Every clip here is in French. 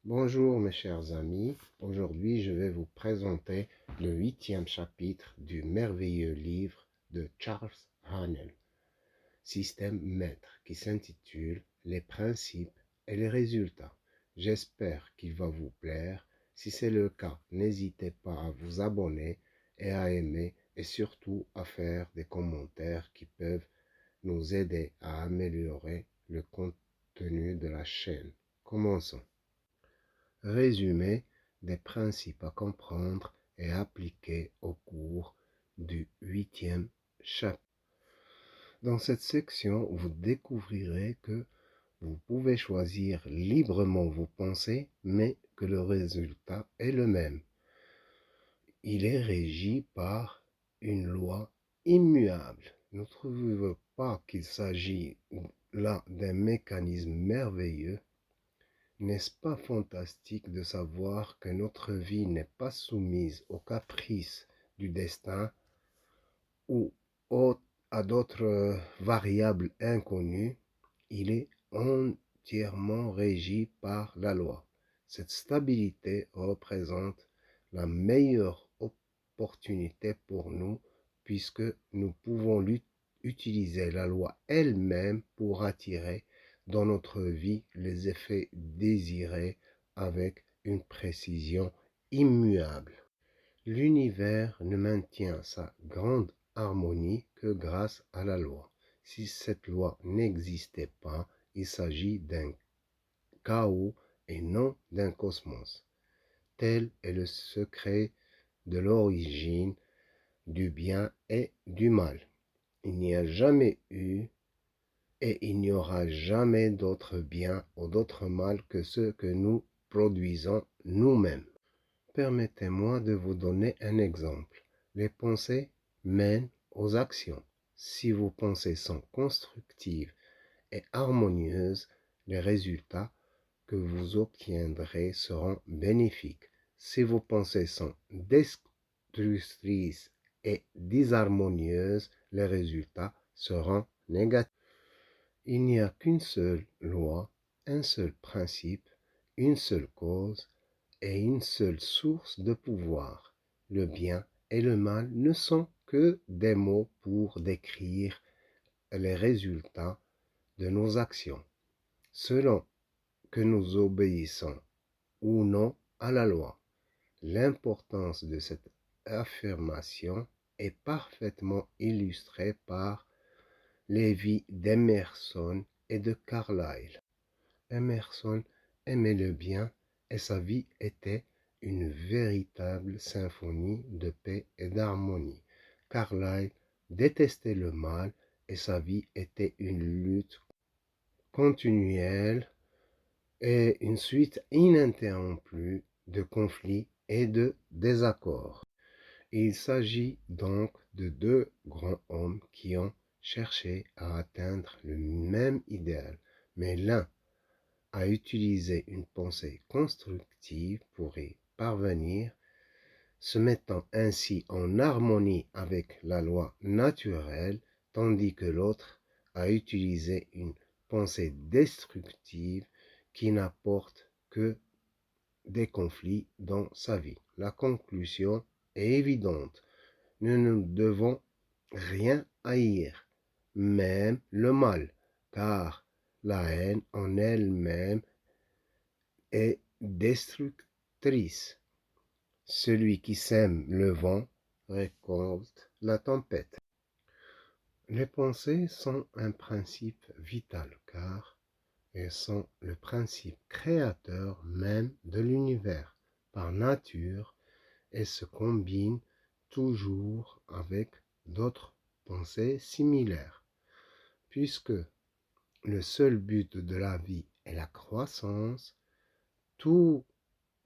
Bonjour mes chers amis, aujourd'hui je vais vous présenter le 8e chapitre du merveilleux livre de Charles Haanel, Système Maître, qui s'intitule Les principes et les résultats. J'espère qu'il va vous plaire. Si c'est le cas, n'hésitez pas à vous abonner et à aimer et surtout à faire des commentaires qui peuvent nous aider à améliorer le contenu de la chaîne. Commençons. Résumé des principes à comprendre et appliquer au cours du 8e chapitre. Dans cette section, vous découvrirez que vous pouvez choisir librement vos pensées, mais que le résultat est le même. Il est régi par une loi immuable. Ne trouvez-vous pas qu'il s'agit là d'un mécanisme merveilleux? N'est-ce pas fantastique de savoir que notre vie n'est pas soumise aux caprices du destin ou à d'autres variables inconnues? Il est entièrement régi par la loi. Cette stabilité représente la meilleure opportunité pour nous puisque nous pouvons utiliser la loi elle-même pour attirer dans notre vie les effets désirés avec une précision immuable. L'univers ne maintient sa grande harmonie que grâce à la loi. Si cette loi n'existait pas, il s'agit d'un chaos et non d'un cosmos. Tel est le secret de l'origine du bien et du mal. Il n'y a jamais eu et il n'y aura jamais d'autre bien ou d'autre mal que ceux que nous produisons nous-mêmes. Permettez-moi de vous donner un exemple. Les pensées mènent aux actions. Si vos pensées sont constructives et harmonieuses, les résultats que vous obtiendrez seront bénéfiques. Si vos pensées sont destructrices et disharmonieuses, les résultats seront négatifs. Il n'y a qu'une seule loi, un seul principe, une seule cause et une seule source de pouvoir. Le bien et le mal ne sont que des mots pour décrire les résultats de nos actions, selon que nous obéissons ou non à la loi. L'importance de cette affirmation est parfaitement illustrée par les vies d'Emerson et de Carlyle. Emerson aimait le bien et sa vie était une véritable symphonie de paix et d'harmonie. Carlyle détestait le mal et sa vie était une lutte continuelle et une suite ininterrompue de conflits et de désaccords. Il s'agit donc de deux grands hommes qui ont cherché à atteindre le même idéal, mais l'un a utilisé une pensée constructive pour y parvenir, se mettant ainsi en harmonie avec la loi naturelle, tandis que l'autre a utilisé une pensée destructive qui n'apporte que des conflits dans sa vie. La conclusion est évidente. Nous ne devons rien haïr, même le mal, car la haine en elle-même est destructrice. Celui qui sème le vent récolte la tempête. Les pensées sont un principe vital car elles sont le principe créateur même de l'univers. Par nature, elles se combinent toujours avec d'autres pensées similaires. Puisque le seul but de la vie est la croissance, tous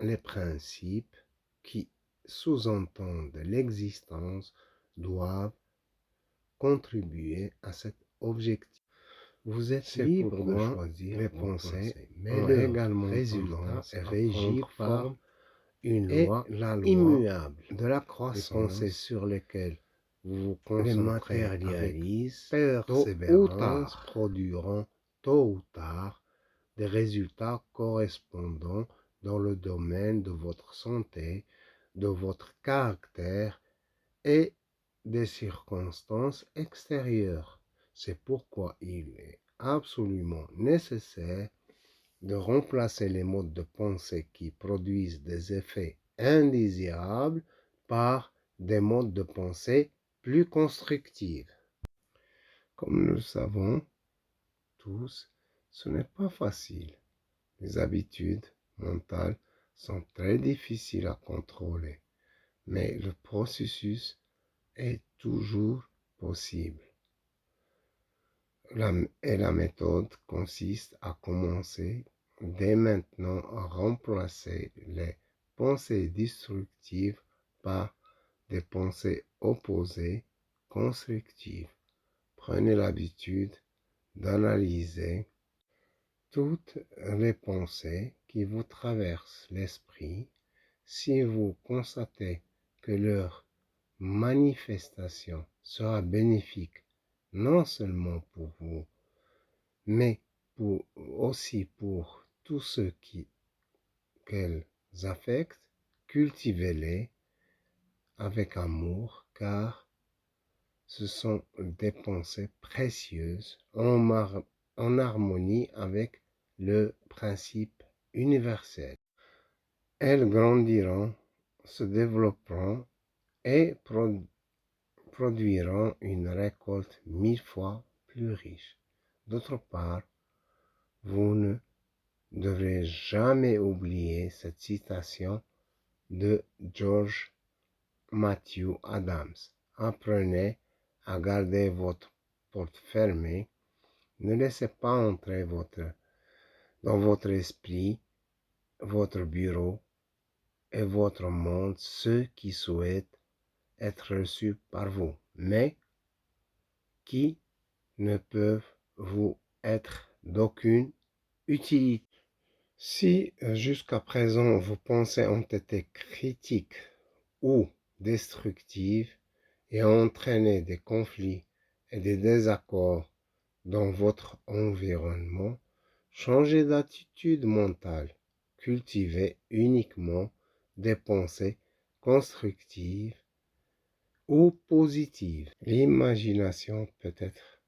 les principes qui sous-entendent l'existence doivent contribuer à cet objectif. Vous êtes libre de choisir les pensées, mais également résultat est régi par une loi immuable de la croissance. Les pensées sur lesquelles vous vous concentrez avec persévérance produiront tôt ou tard des résultats correspondants dans le domaine de votre santé, de votre caractère et des circonstances extérieures. C'est pourquoi il est absolument nécessaire de remplacer les modes de pensée qui produisent des effets indésirables par des modes de pensée plus constructifs. Comme nous le savons tous, ce n'est pas facile. Les habitudes mentales sont très difficiles à contrôler, mais le processus est toujours possible. La méthode consiste à commencer dès maintenant à remplacer les pensées destructives par des pensées opposées, constructives. Prenez l'habitude d'analyser toutes les pensées qui vous traversent l'esprit. Si vous constatez que leur manifestation sera bénéfique non seulement pour vous, mais aussi pour tous ceux qu'elles affectent, cultivez-les avec amour, car ce sont des pensées précieuses en harmonie avec le principe universel. Elles grandiront, se développeront et produiront une récolte 1000 fois plus riche. D'autre part, vous ne devrez jamais oublier cette citation de George Matthew Adams. Apprenez à garder votre porte fermée. Ne laissez pas entrer dans votre esprit, votre bureau et votre monde ceux qui souhaitent être reçus par vous, mais qui ne peuvent vous être d'aucune utilité. Si jusqu'à présent vos pensées ont été critiques ou destructives et ont entraîné des conflits et des désaccords dans votre environnement, changez d'attitude mentale. Cultivez uniquement des pensées constructives ou positives. L'imagination peut être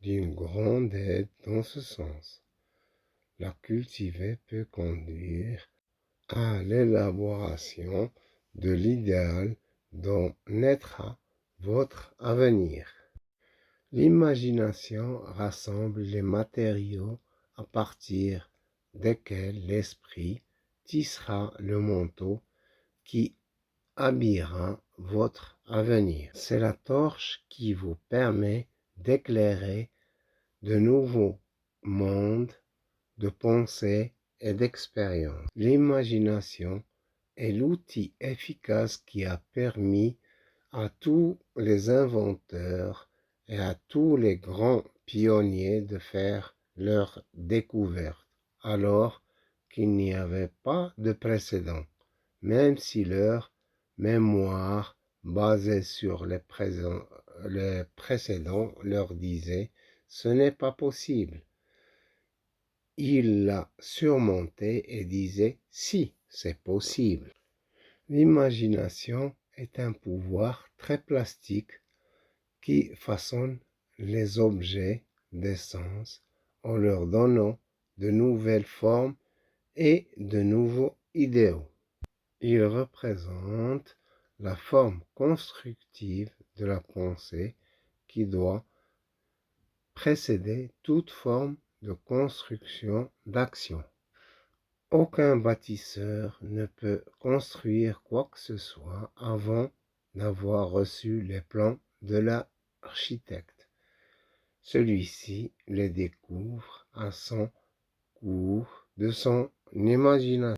d'une grande aide dans ce sens. La cultiver peut conduire à l'élaboration de l'idéal dont naîtra votre avenir. L'imagination rassemble les matériaux à partir desquels l'esprit tissera le manteau qui habillera votre avenir. C'est la torche qui vous permet d'éclairer de nouveaux mondes de pensée et d'expérience. L'imagination est l'outil efficace qui a permis à tous les inventeurs et à tous les grands pionniers de faire leurs découvertes, alors qu'il n'y avait pas de précédent, même si leur mémoire basée sur les précédents leur disait « ce n'est pas possible ». Il l'a surmonté et disait « si, c'est possible ». L'imagination est un pouvoir très plastique qui façonne les objets des sens en leur donnant de nouvelles formes et de nouveaux idéaux. Il représente la forme constructive de la pensée qui doit précéder toute forme de construction d'action. Aucun bâtisseur ne peut construire quoi que ce soit avant d'avoir reçu les plans de l'architecte. Celui-ci les découvre à son cours de son imagination.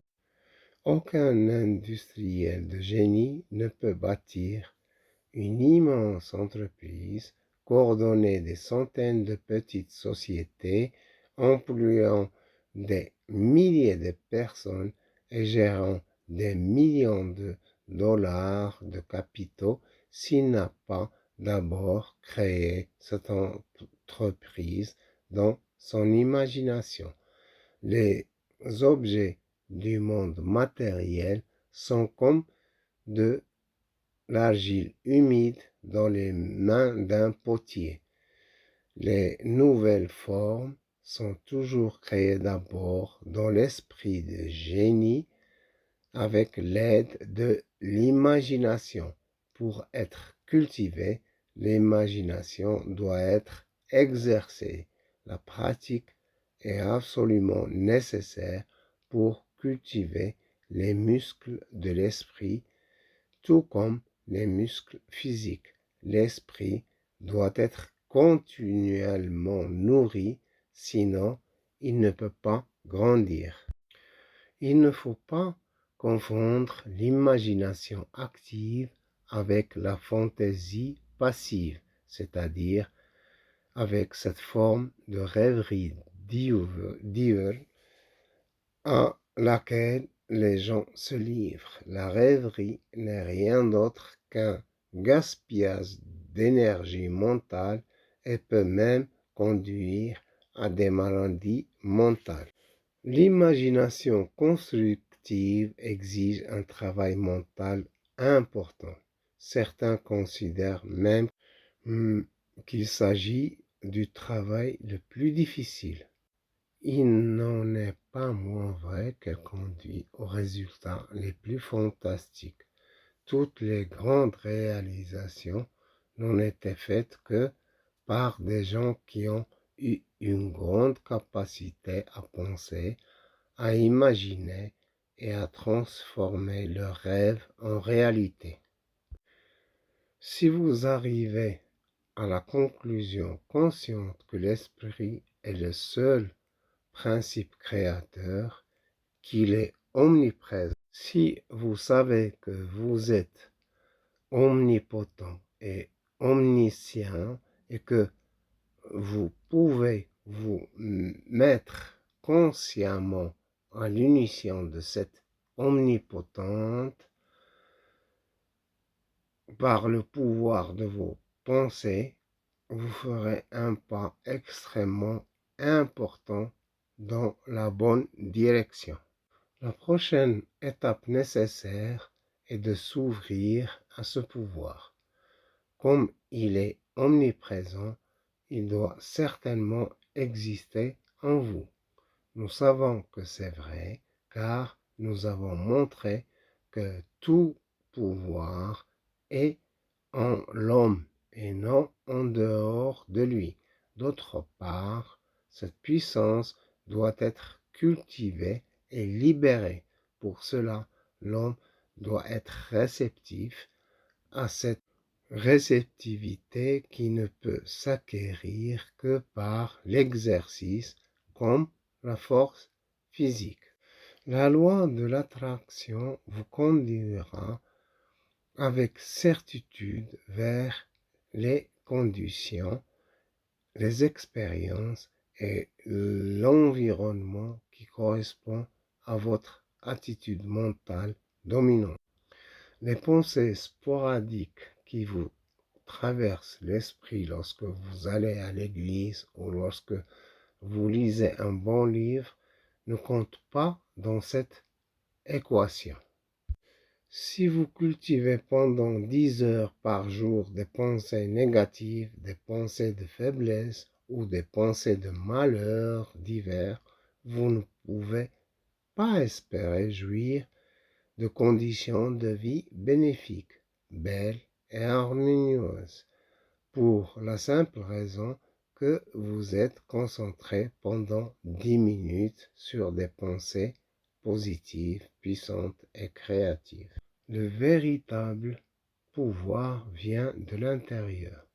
Aucun industriel de génie ne peut bâtir une immense entreprise, coordonner des centaines de petites sociétés, employant des milliers de personnes et gérant des millions de dollars de capitaux s'il n'a pas d'abord créé cette entreprise dans son imagination. Les objets du monde matériel sont comme de l'argile humide dans les mains d'un potier. Les nouvelles formes sont toujours créées d'abord dans l'esprit de génie avec l'aide de l'imagination. Pour être cultivée, l'imagination doit être exercée. La pratique est absolument nécessaire pour cultiver les muscles de l'esprit, tout comme les muscles physiques. L'esprit doit être continuellement nourri, sinon il ne peut pas grandir. Il ne faut pas confondre l'imagination active avec la fantaisie passive, c'est-à-dire avec cette forme de rêverie diurne à laquelle les gens se livrent. La rêverie n'est rien d'autre qu'un gaspillage d'énergie mentale et peut même conduire à des maladies mentales. L'imagination constructive exige un travail mental important. Certains considèrent même qu'il s'agit du travail le plus difficile. Il n'en est pas moins vrai qu'elle conduit aux résultats les plus fantastiques. Toutes les grandes réalisations n'ont été faites que par des gens qui ont eu une grande capacité à penser, à imaginer et à transformer leurs rêves en réalité. Si vous arrivez à la conclusion consciente que l'esprit est le seul principe créateur, qu'il est omniprésent, si vous savez que vous êtes omnipotent et omniscient et que vous pouvez vous mettre consciemment à l'unition de cette omnipotente par le pouvoir de vos pensées, vous ferez un pas extrêmement important dans la bonne direction. La prochaine étape nécessaire est de s'ouvrir à ce pouvoir. Comme il est omniprésent, il doit certainement exister en vous. Nous savons que c'est vrai, car nous avons montré que tout pouvoir est en l'homme et non en dehors de lui. D'autre part, cette puissance doit être cultivée et libérée. Pour cela, l'homme doit être réceptif à cette réceptivité qui ne peut s'acquérir que par l'exercice comme la force physique. La loi de l'attraction vous conduira avec certitude vers les conditions, les expériences et l'environnement qui correspond à votre attitude mentale dominante. Les pensées sporadiques qui vous traversent l'esprit lorsque vous allez à l'église ou lorsque vous lisez un bon livre ne comptent pas dans cette équation. Si vous cultivez pendant 10 heures par jour des pensées négatives, des pensées de faiblesse ou des pensées de malheur divers, vous ne pouvez pas espérer jouir de conditions de vie bénéfiques, belles et harmonieuses, pour la simple raison que vous êtes concentré pendant 10 minutes sur des pensées positives, puissantes et créatives. Le véritable pouvoir vient de l'intérieur.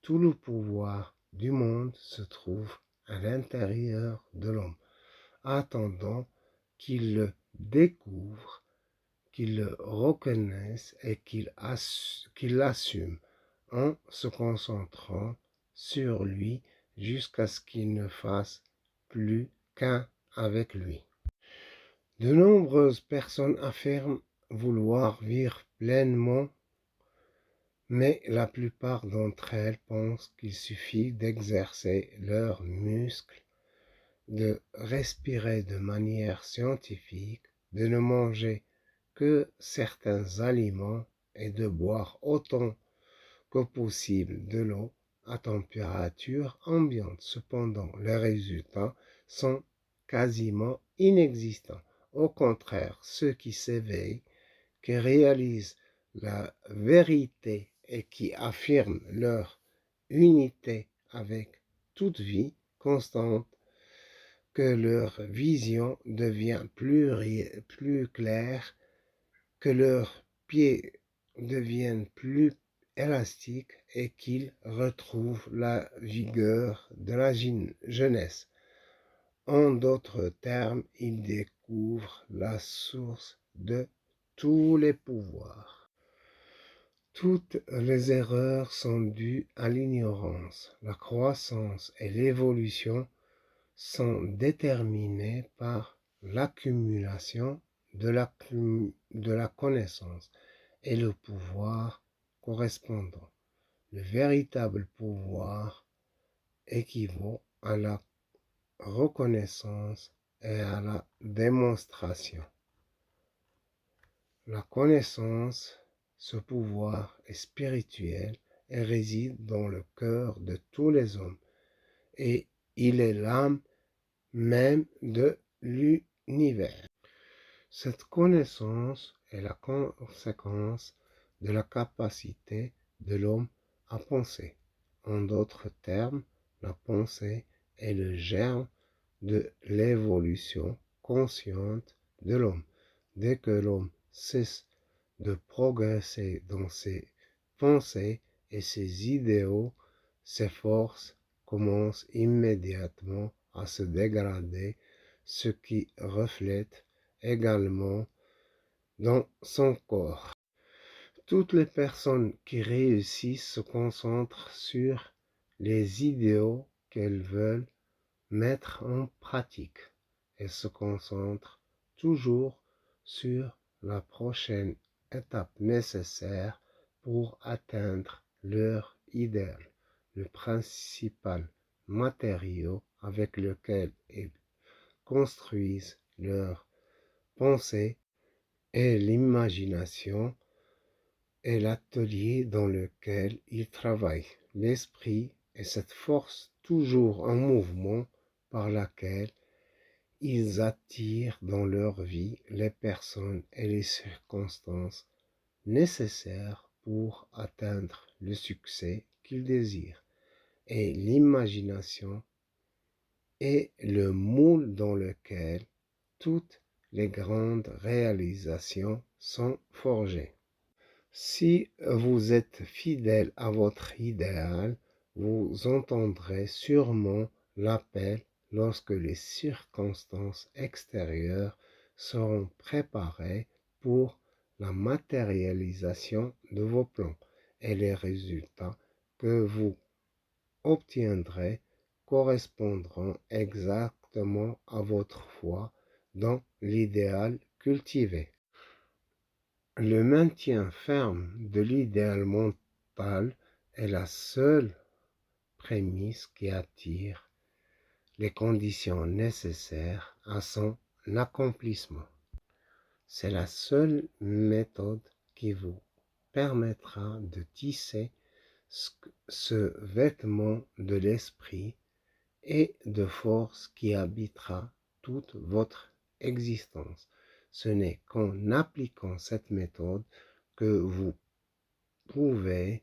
Tout le pouvoir du monde se trouve à l'intérieur de l'homme, attendant qu'il le découvre, qu'il le reconnaisse et qu'il l'assume en se concentrant sur lui jusqu'à ce qu'il ne fasse plus qu'un avec lui. De nombreuses personnes affirment vouloir vivre pleinement, mais la plupart d'entre elles pensent qu'il suffit d'exercer leurs muscles, de respirer de manière scientifique de ne manger que certains aliments et de boire autant que possible de l'eau à température ambiante. Cependant, les résultats sont quasiment inexistants. Au contraire, ceux qui s'éveillent, qui réalisent la vérité et qui affirment leur unité avec toute vie constante, que leur vision devient plus claire, que leurs pieds deviennent plus élastiques et qu'ils retrouvent la vigueur de la jeunesse. En d'autres termes, ils découvrent la source de tous les pouvoirs. Toutes les erreurs sont dues à l'ignorance. La croissance et l'évolution sont déterminées par l'accumulation de la connaissance et le pouvoir correspondant. Le véritable pouvoir équivaut à la reconnaissance et à la démonstration. La connaissance, ce pouvoir est spirituel et réside dans le cœur de tous les hommes, et il est l'âme même de l'univers. Cette connaissance est la conséquence de la capacité de l'homme à penser. En d'autres termes, la pensée est le germe de l'évolution consciente de l'homme. Dès que l'homme cesse de progresser dans ses pensées et ses idéaux, ses forces commencent immédiatement à se dégrader, ce qui reflète également dans son corps. Toutes les personnes qui réussissent se concentrent sur les idéaux qu'elles veulent mettre en pratique et se concentrent toujours sur la prochaine étape nécessaire pour atteindre leur idéal. Le principal matériau avec lequel ils construisent leur pensée est l'imagination et l'atelier dans lequel ils travaillent. L'esprit est cette force toujours en mouvement par laquelle ils attirent dans leur vie les personnes et les circonstances nécessaires pour atteindre le succès qu'ils désirent. Et l'imagination est le moule dans lequel toutes les grandes réalisations sont forgées. Si vous êtes fidèle à votre idéal, vous entendrez sûrement l'appel lorsque les circonstances extérieures seront préparées pour la matérialisation de vos plans, et les résultats que vous obtiendrez correspondront exactement à votre foi dans l'idéal cultivé. Le maintien ferme de l'idéal mental est la seule prémisse qui attire les conditions nécessaires à son accomplissement. C'est la seule méthode qui vous permettra de tisser ce vêtement de l'esprit et de force qui habitera toute votre existence. Ce n'est qu'en appliquant cette méthode que vous pouvez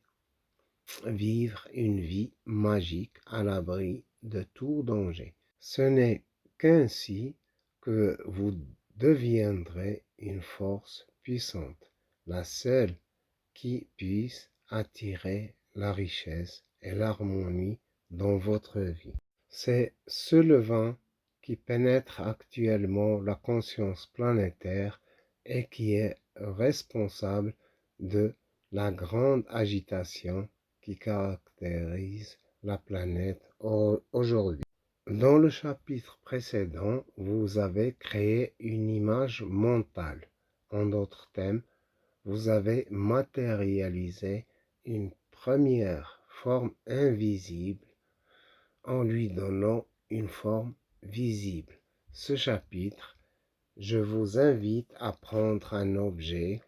vivre une vie magique à l'abri de tout danger. Ce n'est qu'ainsi que vous deviendrez une force puissante, la seule qui puisse attirer la richesse et l'harmonie dans votre vie. C'est ce levain qui pénètre actuellement la conscience planétaire et qui est responsable de la grande agitation qui caractérise la planète aujourd'hui. Dans le chapitre précédent, vous avez créé une image mentale. En d'autres termes, vous avez matérialisé une première forme invisible en lui donnant une forme visible. Ce chapitre je vous invite à prendre un objet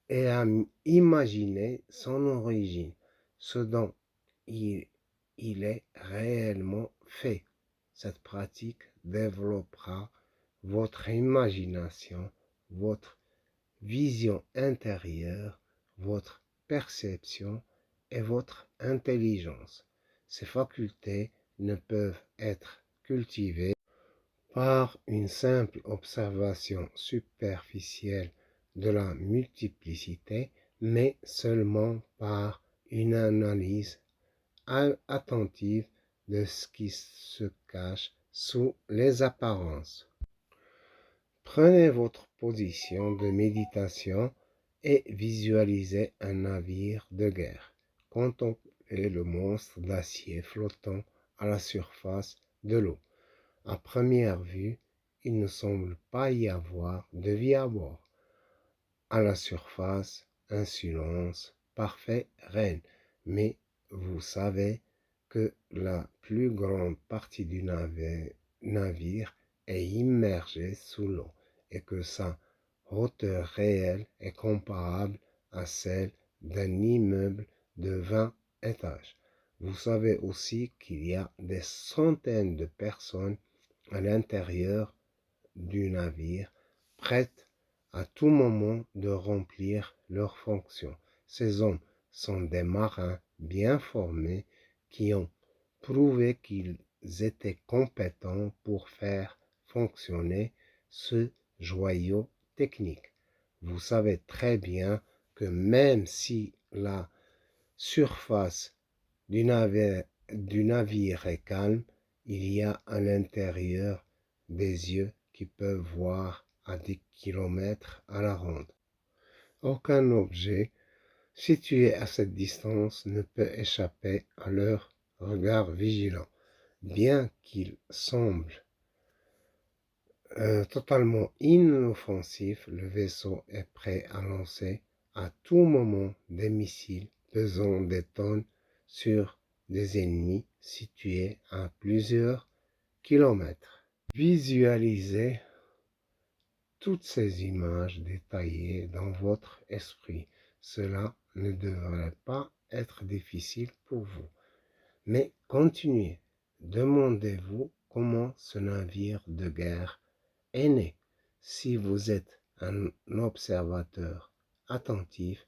et à imaginer son origine, ce dont il, il est réellement fait. Cette pratique développera votre imagination, votre vision intérieure, votre perception et votre intelligence. Ces facultés ne peuvent être cultivées par une simple observation superficielle de la multiplicité, mais seulement par une analyse attentive de ce qui se cache sous les apparences. Prenez votre position de méditation et visualisez un navire de guerre. Contemplez le monstre d'acier flottant à la surface de l'eau. À première vue, il ne semble pas y avoir de vie à bord. À la surface, un silence parfait règne, mais vous savez que la plus grande partie du navire est immergée sous l'eau et que sa hauteur réelle est comparable à celle d'un immeuble de 20 étages. Vous savez aussi qu'il y a des centaines de personnes à l'intérieur du navire, prêtes à tout moment de remplir leurs fonctions. Ces hommes sont des marins bien formés qui ont prouvé qu'ils étaient compétents pour faire fonctionner ce joyau technique. Vous savez très bien que même si la surface du navire est calme, il y a à l'intérieur des yeux qui peuvent voir à des kilomètres à la ronde. Aucun objet situé à cette distance ne peut échapper à leur regard vigilant. Bien qu'il semble totalement inoffensif, le vaisseau est prêt à lancer à tout moment des missiles pesant des tonnes sur des ennemis situés à plusieurs kilomètres. Visualisez toutes ces images détaillées dans votre esprit. Cela ne devrait pas être difficile pour vous. Mais continuez. Demandez-vous comment ce navire de guerre est né. Si vous êtes un observateur attentif,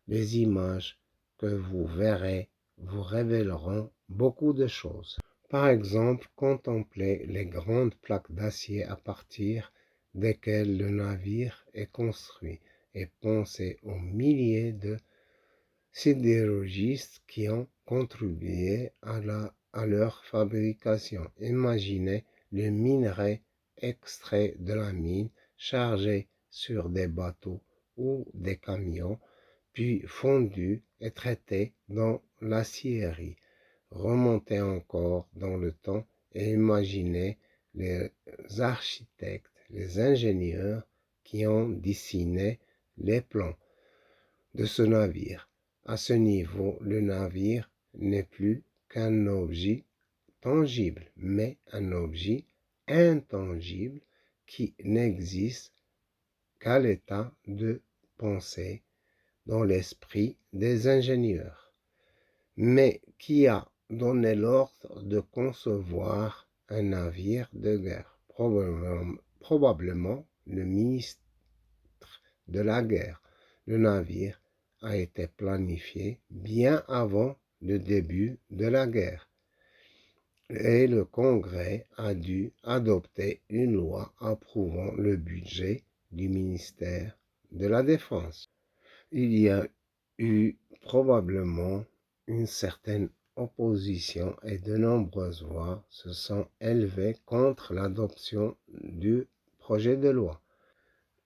les images que vous verrez vous révéleront beaucoup de choses. Par exemple, contemplez les grandes plaques d'acier à partir desquelles le navire est construit et pensez aux milliers de sidérurgistes qui ont contribué à leur fabrication. Imaginez le minerai extrait de la mine chargé sur des bateaux ou des camions, puis fondu et traité dans l'aciérie. Remontez encore dans le temps et imaginez les architectes, les ingénieurs qui ont dessiné les plans de ce navire. À ce niveau, le navire n'est plus qu'un objet tangible, mais un objet intangible qui n'existe qu'à l'état de pensée dans l'esprit des ingénieurs, mais qui a donné l'ordre de concevoir un navire de guerre, probablement le ministre de la guerre. Le navire a été planifié bien avant le début de la guerre et le Congrès a dû adopter une loi approuvant le budget du ministère de la Défense. Il y a eu probablement une certaine opposition et de nombreuses voix se sont élevées contre l'adoption du projet de loi.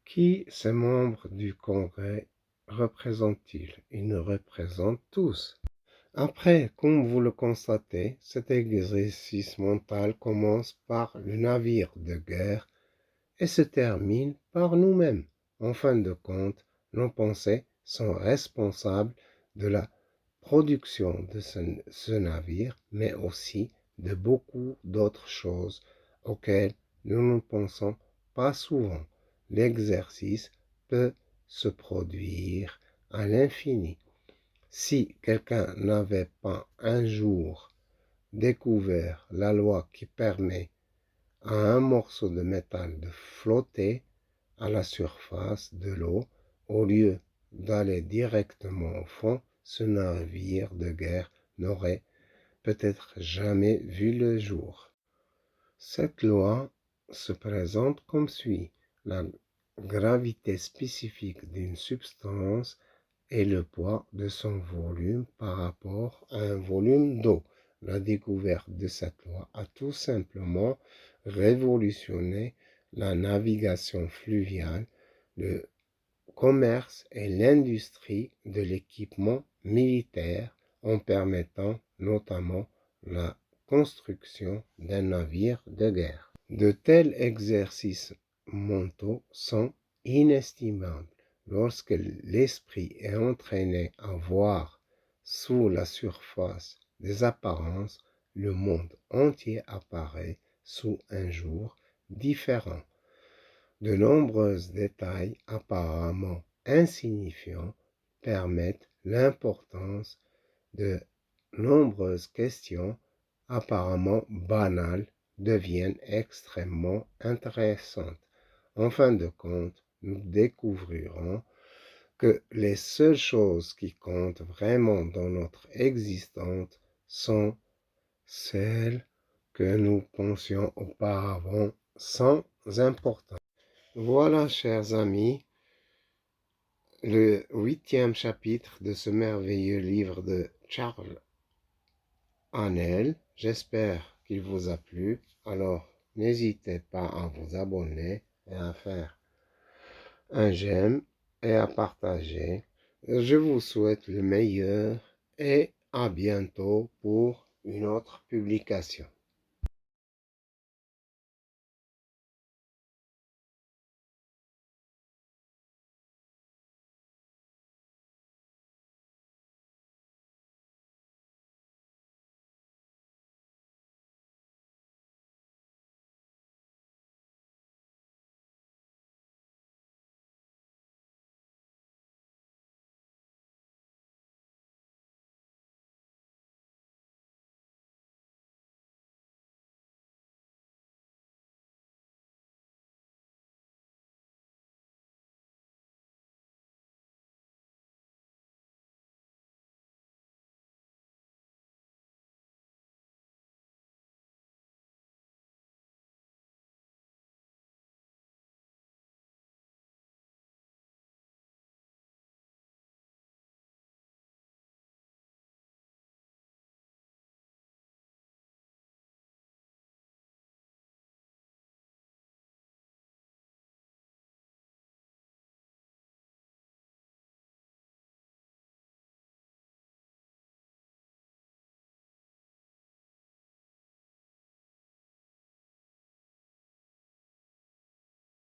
Qui ces membres du Congrès représentent-ils? Ils nous représentent tous. Après, comme vous le constatez, cet exercice mental commence par le navire de guerre et se termine par nous-mêmes. En fin de compte, nos pensées sont responsables de la production de ce navire, mais aussi de beaucoup d'autres choses auxquelles nous ne pensons pas souvent. L'exercice peut se produire à l'infini. Si quelqu'un n'avait pas un jour découvert la loi qui permet à un morceau de métal de flotter à la surface de l'eau, au lieu d'aller directement au fond, ce navire de guerre n'aurait peut-être jamais vu le jour. Cette loi se présente comme suit. La gravité spécifique d'une substance est le poids de son volume par rapport à un volume d'eau. La découverte de cette loi a tout simplement révolutionné la navigation fluviale, le commerce et l'industrie de l'équipement militaire en permettant notamment la construction d'un navire de guerre. De tels exercices mentaux sont inestimables. Lorsque l'esprit est entraîné à voir sous la surface des apparences, le monde entier apparaît sous un jour différent. De nombreux détails apparemment insignifiants permettent l'importance de nombreuses questions apparemment banales deviennent extrêmement intéressantes. En fin de compte, nous découvrirons que les seules choses qui comptent vraiment dans notre existence sont celles que nous pensions auparavant sans importance. Voilà, chers amis, le 8e chapitre de ce merveilleux livre de Charles Haanel. J'espère qu'il vous a plu. Alors, n'hésitez pas à vous abonner et à faire un j'aime et à partager. Je vous souhaite le meilleur et à bientôt pour une autre publication.